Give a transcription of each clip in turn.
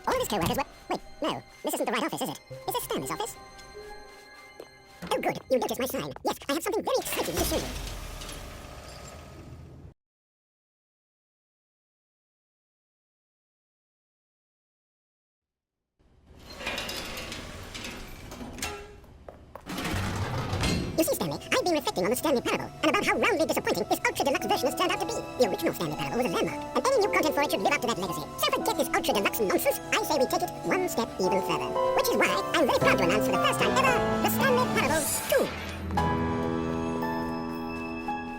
All of his co-workers were... Wait, no. This isn't the right office, is it? Is this Stanley's office? Oh, good. You noticed my sign. Yes, I have something very exciting to show you. You see, Stanley, I've been reflecting on the Stanley Parable, and about how roundly disappointing this ultra-deluxe version has turned out to be. The original Stanley Parable was a landmark, and any new content for it should live up to that legacy. So forget this ultra-deluxe nonsense. I say we take it one step even further. Which is why I'm very proud to announce for the first time ever, the Stanley Parable 2.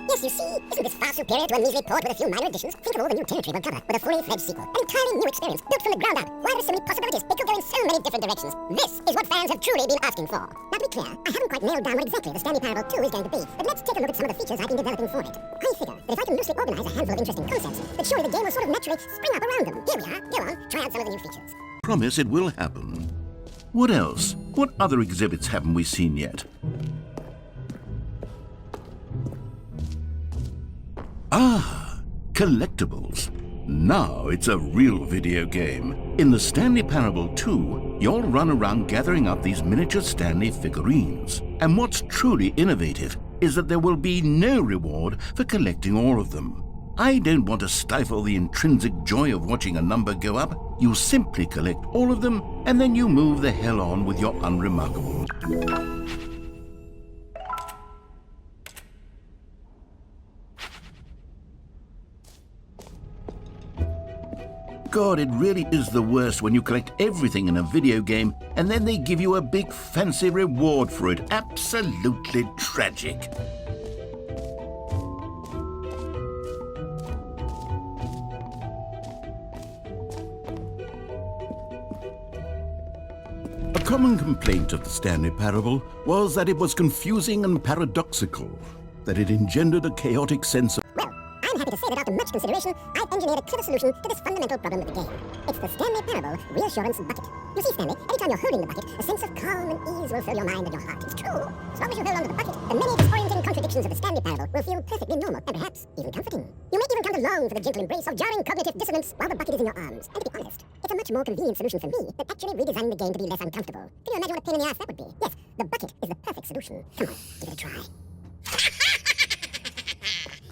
Yes, you see, isn't this far superior to a measly port with a few minor additions? Think of all the new territory we'll cover with a fully fledged sequel. An entirely new experience, built from the ground up. Why, there are so many possibilities. It could go in so many different directions. This is what fans have truly been asking for. Now, to be clear, I haven't quite nailed down what exactly the Stanley Parable 2 is going to be, but let's take a look at some of the features I've been developing for it. I figure that if I can loosely organize a handful of interesting concepts, that surely the game will sort of naturally spring up around them. Here we are. Go on, try out some of the new features. Promise it will happen. What else? What other exhibits haven't we seen yet? Ah, Collectibles. Now it's a real video game. In the Stanley Parable 2, you'll run around gathering up these miniature Stanley figurines. And what's truly innovative is that there will be no reward for collecting all of them. I don't want to stifle the intrinsic joy of watching a number go up. You simply collect all of them, and then you move the hell on with your unremarkables. God, it really is the worst when you collect everything in a video game and then they give you a big fancy reward for it. Absolutely tragic. A common complaint of the Stanley Parable was that it was confusing and paradoxical, that it engendered a chaotic sense of... I'm happy to say that after much consideration, I've engineered a clever solution to this fundamental problem with the game. It's the Stanley Parable Reassurance Bucket. You see, Stanley, anytime you're holding the bucket, a sense of calm and ease will fill your mind and your heart. It's true. As long as you hold onto the bucket, the many disorienting contradictions of the Stanley Parable will feel perfectly normal and perhaps even comforting. You may even come to long for the gentle embrace of jarring cognitive dissonance while the bucket is in your arms. And to be honest, it's a much more convenient solution for me than actually redesigning the game to be less uncomfortable. Can you imagine what a pain in the ass that would be? Yes, the bucket is the perfect solution. Come on, give it a try.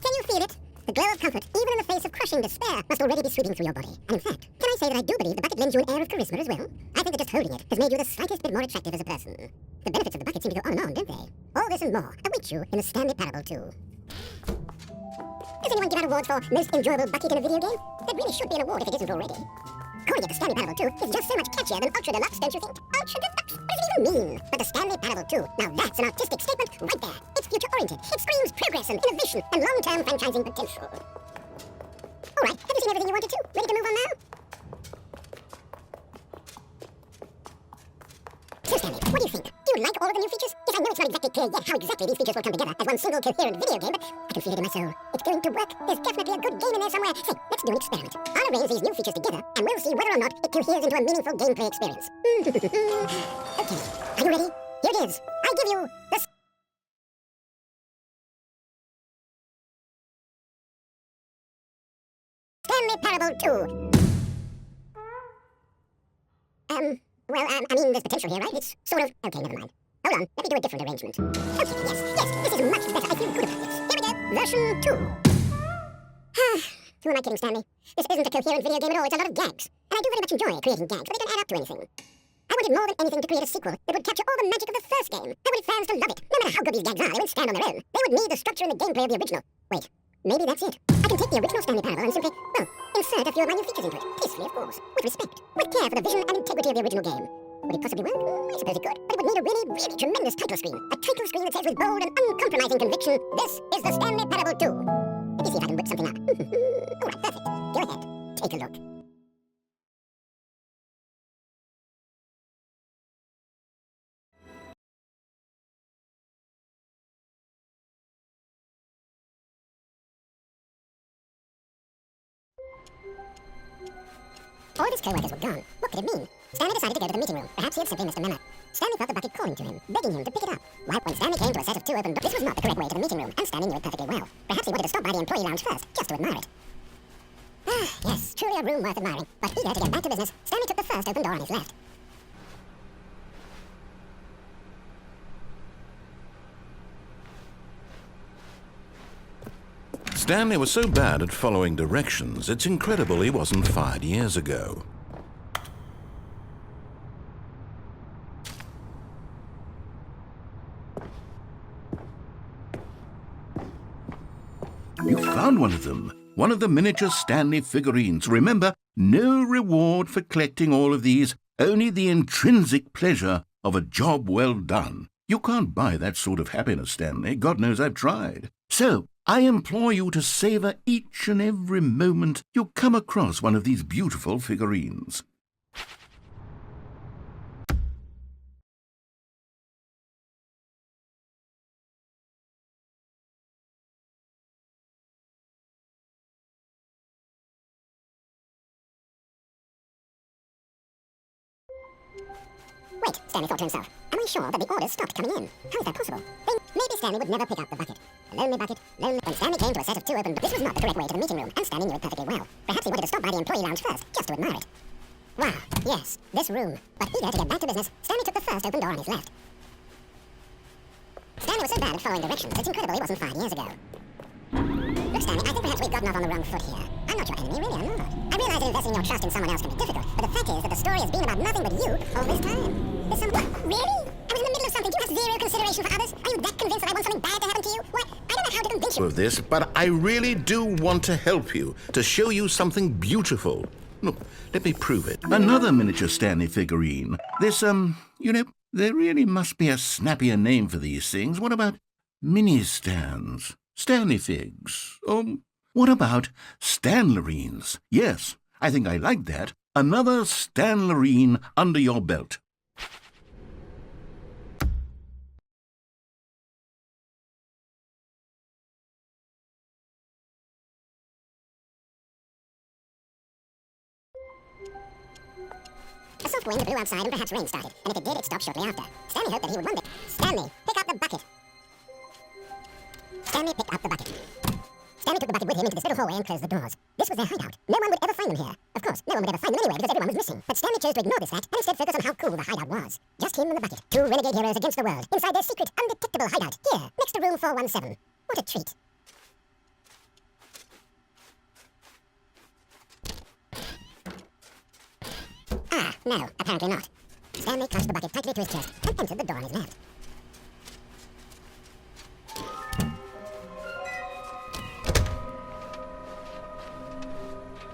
Can you feel it? The glow of comfort, even in the face of crushing despair, must already be sweeping through your body. And in fact, can I say that I do believe the bucket lends you an air of charisma as well? I think that just holding it has made you the slightest bit more attractive as a person. The benefits of the bucket seem to go on and on, don't they? All this and more await you in the Stanley Parable 2. Does anyone give out awards for most enjoyable bucket in a video game? There really should be an award if it isn't already. Calling it the Stanley Parable 2 is just so much catchier than Ultra Deluxe, don't you think? Ultra Deluxe? What does it even mean? But the Stanley Parable 2, now that's an artistic statement right there. It's future-oriented. It screams progress and innovation and long-term franchising potential. All right, have you seen everything you wanted to? Ready to move on now? So, Stanley, what do you think? Do you like all of the new features? Yes, I know it's not exactly clear yet how exactly these features will come together as one single coherent video game, but I can feel it in my soul. It's going to work. There's definitely a good game in there somewhere. Say, let's do an experiment. I'll arrange these new features together, and we'll see whether or not it coheres into a meaningful gameplay experience. Okay, are you ready? Here it is. I give you the Stanley Parable 2. Well, I mean, there's potential here, right? It's sort of... Okay, never mind. Hold on, let me do a different arrangement. Okay, yes, this is much better. I feel good about this. Here we go, version 2. Who am I kidding, Stanley? This isn't a coherent video game at all, it's a lot of gags. And I do very much enjoy creating gags, but they don't add up to anything. I wanted more than anything to create a sequel that would capture all the magic of the first game. I wanted fans to love it. No matter how good these gags are, they won't stand on their own. They would need the structure and the gameplay of the original. Wait, maybe that's it. I can take the original Stanley Parable and simply, well, insert a few of my new features into it. Tastefully, of course. With respect. With care for the vision and integrity of the original game. Would it possibly work? I suppose it could. But it would need a really, really tremendous title screen. A title screen that says with bold and uncompromising conviction, this is the Stanley Parable 2. Let me see if I can whip something up. Alright, perfect. Go ahead. Take a look. All of his co-workers were gone. What could it mean? Stanley decided to go to the meeting room. Perhaps he had simply missed a memo. Stanley felt the bucket calling to him, begging him to pick it up. Why, when Stanley came to a set of 2 open doors, this was not the correct way to the meeting room, and Stanley knew it perfectly well. Perhaps he wanted to stop by the employee lounge first, just to admire it. Ah, yes, truly a room worth admiring. But eager to get back to business, Stanley took the first open door on his left. Stanley was so bad at following directions, it's incredible he wasn't fired years ago. You found one of them. One of the miniature Stanley figurines. Remember, no reward for collecting all of these, only the intrinsic pleasure of a job well done. You can't buy that sort of happiness, Stanley. God knows I've tried. So, I implore you to savor each and every moment you come across one of these beautiful figurines. Wait, Stanley thought to himself. Am I sure that the orders stopped coming in? How is that possible? Then maybe Stanley would never pick up the bucket. A lonely bucket, lonely... When Stanley came to a set of two open... This was not the correct way to the meeting room, and Stanley knew it perfectly well. Perhaps he wanted to stop by the employee lounge first, just to admire it. Wow, yes, this room. But eager to get back to business, Stanley took the first open door on his left. Stanley was so bad at following directions, it's incredible he wasn't fired years ago. Look, Stanley, I think perhaps we've gotten off on the wrong foot here. I'm not your enemy, really, I'm not. I realize that investing your trust in someone else can be difficult, but the fact is that the story has been about nothing but you all this time. There's some... What? Really? I was in the middle of something. Do you have zero consideration for others? Are you that convinced that I want something bad to happen to you? What? I don't know how to convince you. Of this, but I really do want to help you, to show you something beautiful. Look, let me prove it. Another miniature Stanley figurine. This, you know, there really must be a snappier name for these things. What about mini-stands? Stanley figs? What about Stanlerines? Yes, I think I like that. Another Stanlerine under your belt. A soft wind blew outside and perhaps rain started, and if it did, it stopped shortly after. Stanley hoped that he would one day... Stanley, pick up the bucket. Stanley picked up the bucket. Stanley took the bucket with him into this little hallway and closed the doors. This was their hideout. No one would ever find them here. Of course, no one would ever find them anywhere because everyone was missing. But Stanley chose to ignore this fact and instead focus on how cool the hideout was. Just him and the bucket. Two renegade heroes against the world, inside their secret, undetectable hideout. Here, next to room 417. What a treat. Ah, no, apparently not. Stanley clutched the bucket tightly to his chest and entered the door on his left.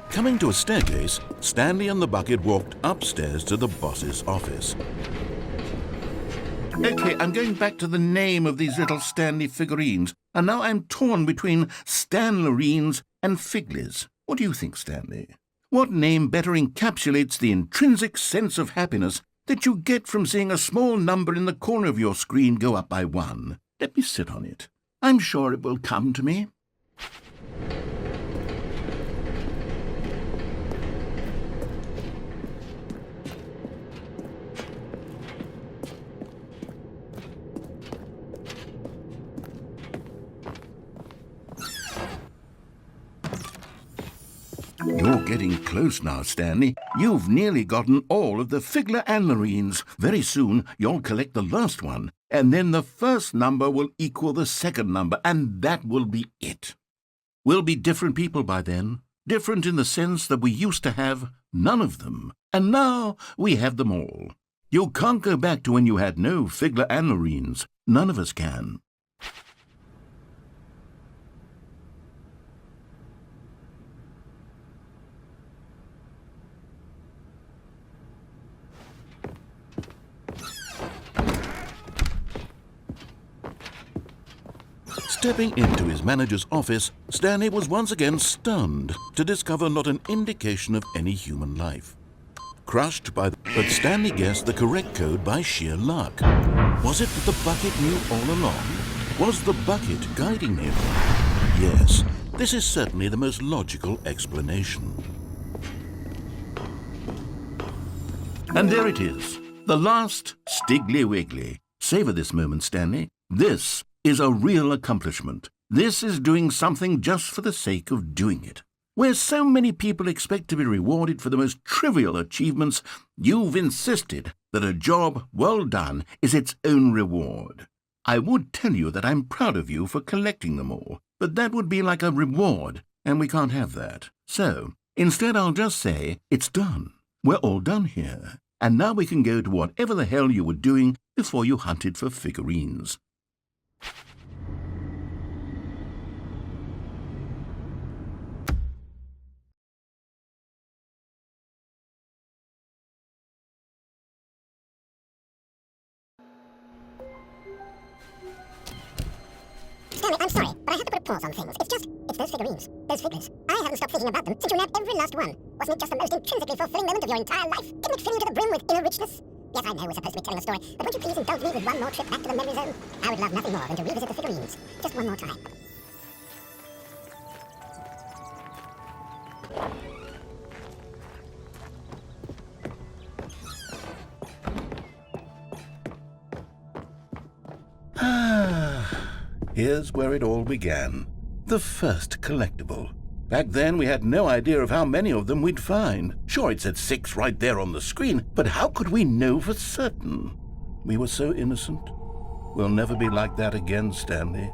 Coming to a staircase, Stanley and the bucket walked upstairs to the boss's office. Okay, I'm going back to the name of these little Stanley figurines, and now I'm torn between Stanlerines and Figlies. What do you think, Stanley? What name better encapsulates the intrinsic sense of happiness that you get from seeing a small number in the corner of your screen go up by 1? Let me sit on it. I'm sure it will come to me. You're getting close now, Stanley. You've nearly gotten all of the Figler Anlerines. Very soon, you'll collect the last one, and then the first number will equal the second number, and that will be it. We'll be different people by then. Different in the sense that we used to have none of them, and now we have them all. You can't go back to when you had no Figler Anlerines. None of us can. Stepping into his manager's office, Stanley was once again stunned to discover not an indication of any human life. Crushed by but Stanley guessed the correct code by sheer luck. Was it that the bucket knew all along? Was the bucket guiding him? Yes, this is certainly the most logical explanation. And there it is, the last Stiggly Wiggly. Savor this moment, Stanley. This is a real accomplishment. This is doing something just for the sake of doing it. Where so many people expect to be rewarded for the most trivial achievements, you've insisted that a job well done is its own reward. I would tell you that I'm proud of you for collecting them all, but that would be like a reward, and we can't have that. So, instead I'll just say, it's done. We're all done here, and now we can go to whatever the hell you were doing before you hunted for figurines. Stanley, I'm sorry, but I have to put a pause on things. It's those figurines, those figures. I haven't stopped thinking about them since you nabbed every last one. Wasn't it just the most intrinsically fulfilling moment of your entire life? Didn't it fill you to the brim with inner richness? Yes, I know we're supposed to be telling a story, but won't you please indulge me with one more trip back to the memory zone? I would love nothing more than to revisit the figurines. Just one more time. Here's where it all began. The first collectible. Back then, we had no idea of how many of them we'd find. Sure, it said 6 right there on the screen, but how could we know for certain? We were so innocent. We'll never be like that again, Stanley.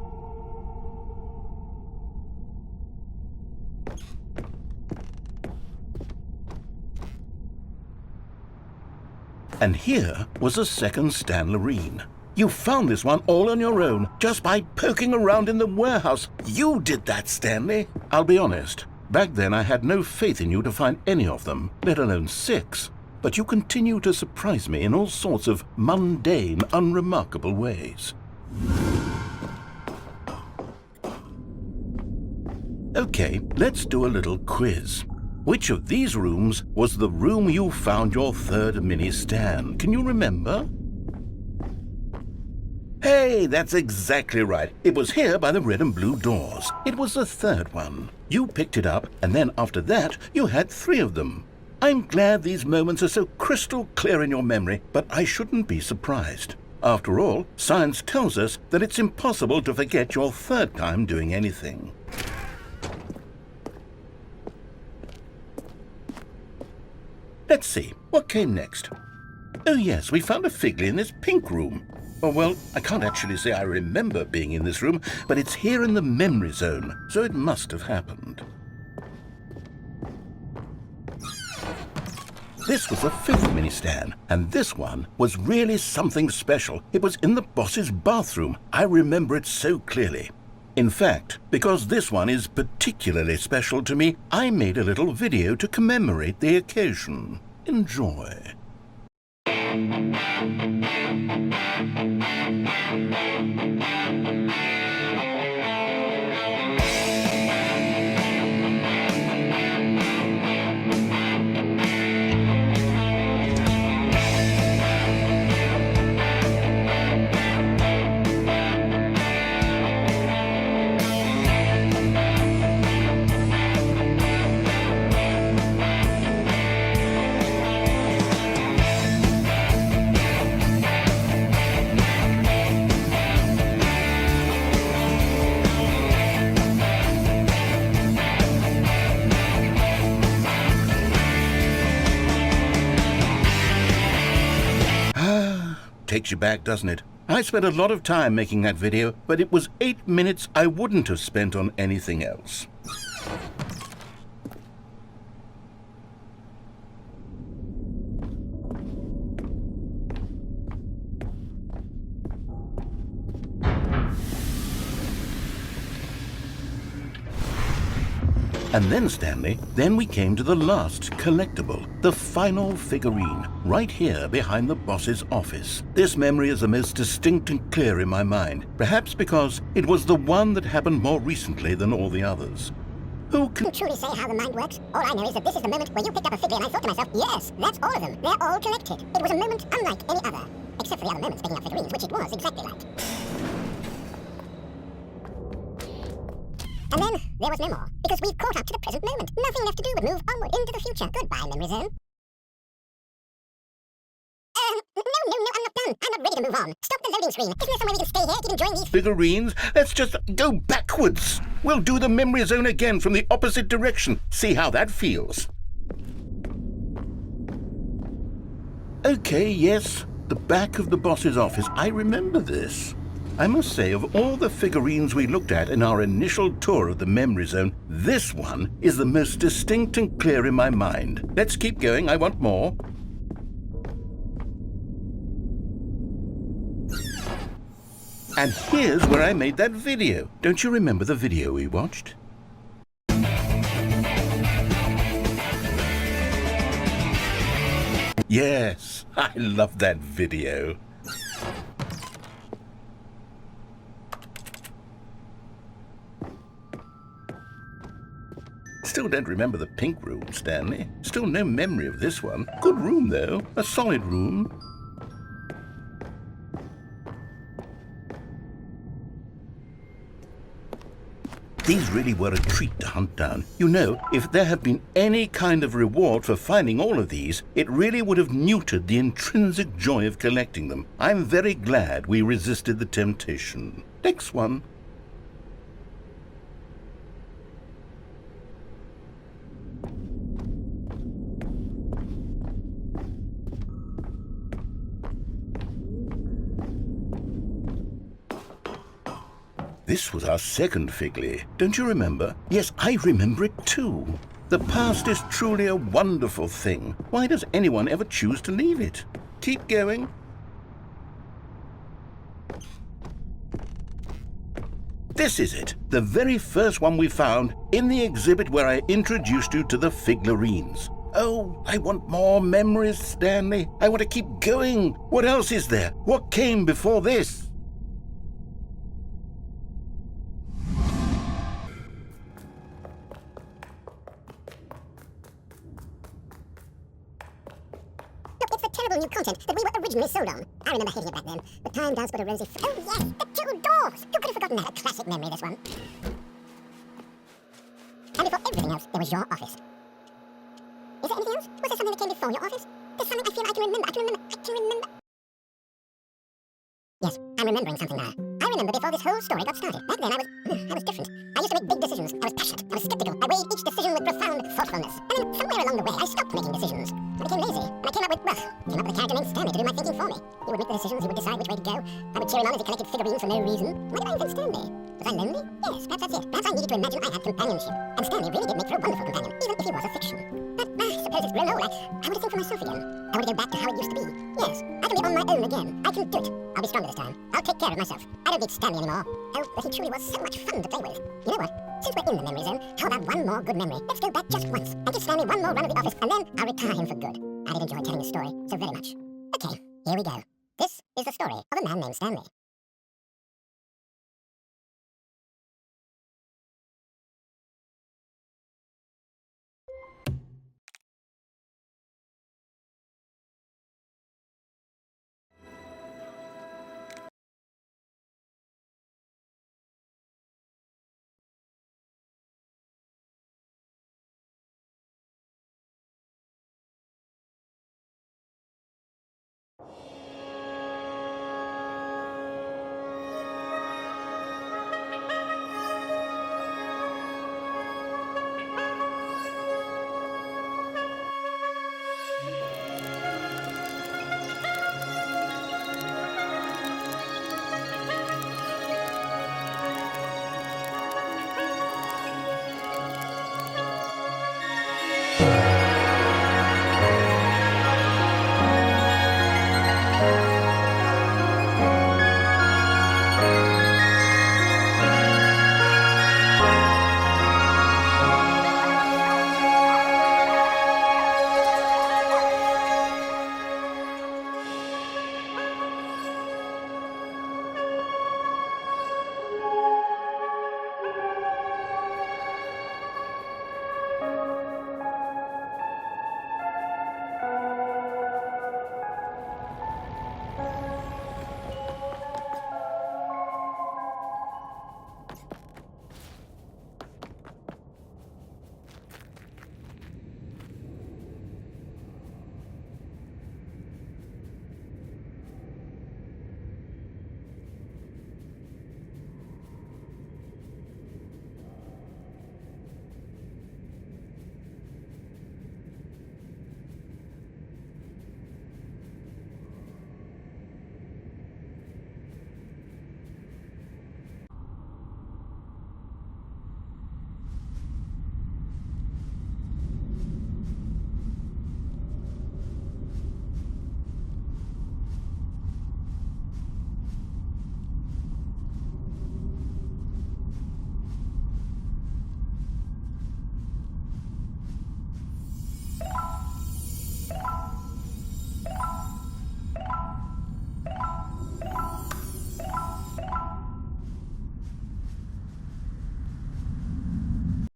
And here was a second Stanley. You found this one all on your own, just by poking around in the warehouse. You did that, Stanley. I'll be honest. Back then I had no faith in you to find any of them, let alone 6. But you continue to surprise me in all sorts of mundane, unremarkable ways. Okay, let's do a little quiz. Which of these rooms was the room you found your third mini Stan? Can you remember? Hey, that's exactly right. It was here by the red and blue doors. It was the third one. You picked it up, and then after that, you had 3 of them. I'm glad these moments are so crystal clear in your memory, but I shouldn't be surprised. After all, science tells us that it's impossible to forget your third time doing anything. Let's see, what came next? Oh yes, we found a figly in this pink room. Oh, well, I can't actually say I remember being in this room, but it's here in the memory zone, so it must have happened. This was the 5th mini Stan, and this one was really something special. It was in the boss's bathroom. I remember it so clearly. In fact, because this one is particularly special to me, I made a little video to commemorate the occasion. Enjoy. Takes you back, doesn't it? I spent a lot of time making that video, but it was 8 minutes I wouldn't have spent on anything else. And then, Stanley, then we came to the last collectible, the final figurine, right here behind the boss's office. This memory is the most distinct and clear in my mind, perhaps because it was the one that happened more recently than all the others. Who can truly say how the mind works? All I know is that this is the moment where you picked up a figure and I thought to myself, yes, that's all of them. They're all collected. It was a moment unlike any other. Except for the other moments picking up figurines, which it was exactly like. And then there was no more, because we've caught up to the present moment. Nothing left to do but move onward into the future. Goodbye, memory zone. I'm not done. I'm not ready to move on. Stop the loading screen. Isn't there somewhere we can stay here, keep enjoying these? Figurines? Let's just go backwards. We'll do the memory zone again from the opposite direction. See how that feels. Okay, yes, the back of the boss's office. I remember this. I must say, of all the figurines we looked at in our initial tour of the memory zone, this one is the most distinct and clear in my mind. Let's keep going. I want more. And here's where I made that video. Don't you remember the video we watched? Yes, I love that video. Still don't remember the pink room, Stanley. Still no memory of this one. Good room, though. A solid room. These really were a treat to hunt down. You know, if there had been any kind of reward for finding all of these, it really would have neutered the intrinsic joy of collecting them. I'm very glad we resisted the temptation. Next one. This was our second Figley. Don't you remember? Yes, I remember it too. The past is truly a wonderful thing. Why does anyone ever choose to leave it? Keep going. This is it, the very first one we found in the exhibit where I introduced you to the figurines. Oh, I want more memories, Stanley. I want to keep going. What else is there? What came before this? Terrible new content that we were originally sold on. I remember hating it back then, but time does put a rosy... Oh yes, the two doors! Who could have forgotten that? A classic memory, this one. And before everything else, there was your office. Is there anything else? Was there something that came before your office? There's something I feel I can remember. Yes, I'm remembering something now. I remember before this whole story got started. Back then I was different. I used to make big decisions. I was passionate. I was skeptical. I weighed each decision with profound thoughtfulness. And then somewhere along the way, I stopped making decisions. I became lazy. And I came up with a character named Stanley to do my thinking for me. He would make the decisions. He would decide which way to go. I would cheer him on as he collected figurines for no reason. Why did I invent Stanley? Was I lonely? Yes, perhaps that's it. Perhaps I needed to imagine I had companionship. And Stanley really did make for a wonderful companion, even if he was a fiction. But I suppose it's grown old. I want to think for myself again. I want to go back to how it used to be. Yes, I can live on my own again. I can do it. I'll be stronger this time. I'll take care of myself. I don't need Stanley anymore. Oh, but he truly was so much fun to play with. You know what? Since we're in the memory zone, how about one more good memory? Let's go back just once and give Stanley one more run of the office, and then I'll retire him for good. I did enjoy telling the story so very much. Okay, here we go. This is the story of a man named Stanley.